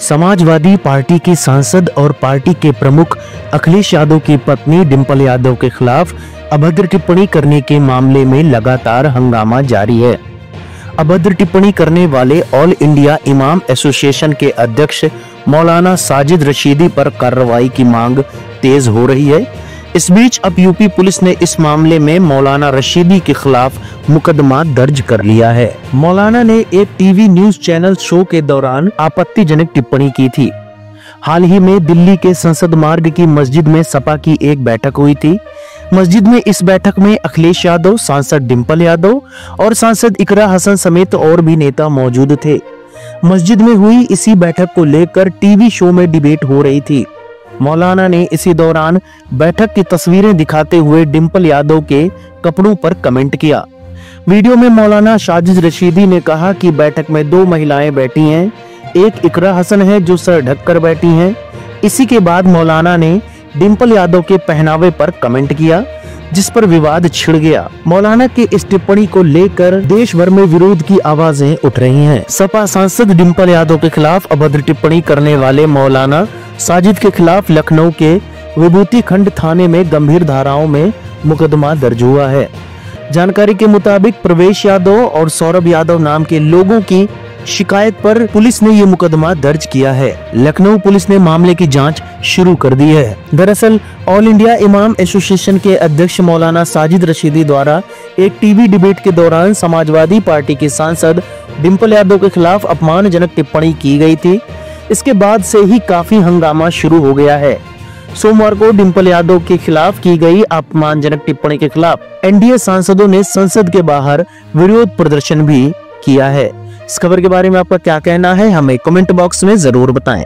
Samajwadi party की सांसद और पार्टी के प्रमुख अखिलेश यादव की पत्नी डिंपल यादव के खिलाफ अभद्र टिप्पणी करने के मामले में लगातार हंगामा जारी है। अभद्र टिप्पणी करने वाले ऑल इंडिया इमाम एसोसिएशन के अध्यक्ष मौलाना साजिद रशीदी पर कार्रवाई की मांग तेज हो रही है। इस बीच अब यूपी पुलिस ने इस मामले में मौलाना रशीदी के खिलाफ मुकदमा दर्ज कर लिया है। मौलाना ने एक टीवी न्यूज चैनल शो के दौरान आपत्तिजनक टिप्पणी की थी। हाल ही में दिल्ली के संसद मार्ग की मस्जिद में सपा की एक बैठक हुई थी। मस्जिद में इस बैठक में अखिलेश यादव, सांसद डिंपल यादव और सांसद इकरा हसन समेत और भी नेता मौजूद थे। मस्जिद में हुई इसी बैठक को लेकर टीवी शो में डिबेट हो रही थी। मौलाना ने इसी दौरान बैठक की तस्वीरें दिखाते हुए डिंपल यादव के कपड़ों पर कमेंट किया। वीडियो में मौलाना साजिद रशीदी ने कहा कि बैठक में 2 महिलाएं बैठी हैं, एक इकरा हसन है जो सर ढककर बैठी हैं। इसी के बाद मौलाना ने डिंपल यादव के पहनावे पर कमेंट किया, जिस पर विवाद छिड़ गया। मौलाना की इस टिप्पणी को लेकर देश भर में विरोध की आवाजें उठ रही हैं। सपा सांसद डिंपल यादव के खिलाफ अभद्र टिप्पणी करने वाले मौलाना साजिद के खिलाफ लखनऊ के विभूति खंड थाने में गंभीर धाराओं में मुकदमा दर्ज हुआ है। जानकारी के मुताबिक प्रवेश यादव और सौरभ यादव नाम के लोगों की शिकायत पर पुलिस ने ये मुकदमा दर्ज किया है। लखनऊ पुलिस ने मामले की जांच शुरू कर दी है। दरअसल ऑल इंडिया इमाम एसोसिएशन के अध्यक्ष मौलाना साजिद रशीदी द्वारा एक टीवी डिबेट के दौरान समाजवादी पार्टी की सांसद डिंपल यादव के खिलाफ अपमानजनक टिप्पणी की गई थी। इसके बाद से ही काफी हंगामा शुरू हो गया है। सोमवार को डिंपल यादव के खिलाफ की गई अपमानजनक टिप्पणी के खिलाफ एनडीए सांसदों ने संसद के बाहर विरोध प्रदर्शन भी किया है। इस खबर के बारे में आपका क्या कहना है, हमें कमेंट बॉक्स में जरूर बताएं।